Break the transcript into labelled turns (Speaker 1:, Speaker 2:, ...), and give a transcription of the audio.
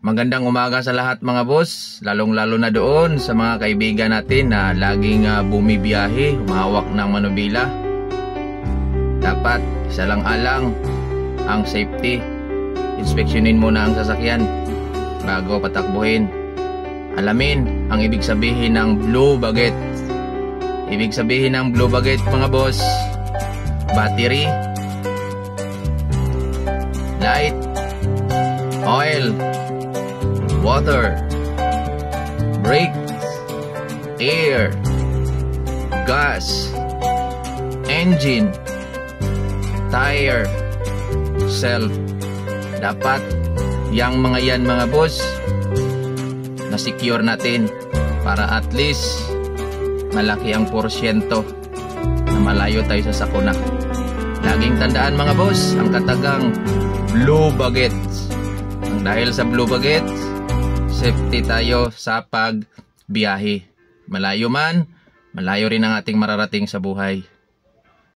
Speaker 1: Magandang umaga sa lahat mga boss, lalong-lalo na doon sa mga kaibigan natin na laging bumibiyahe, humahawak ng manubila. Dapat isa lang alang ang safety. Inspeksyonin muna ang sasakyan bago patakbuhin. Alamin ang ibig sabihin ng blue baguette. Ibig sabihin ng blue baguette mga boss: battery, light, oil, water, brakes, air, gas, engine, tire, self. Dapat yang mga yan mga boss na secure natin para at least malaki ang porsyento na malayo tayo sa sakuna. Laging tandaan mga boss ang katagang blue baguette. Dahil sa blue baguette, safety tayo sa pagbiyahe. Malayo man, malayo rin ang ating mararating sa buhay.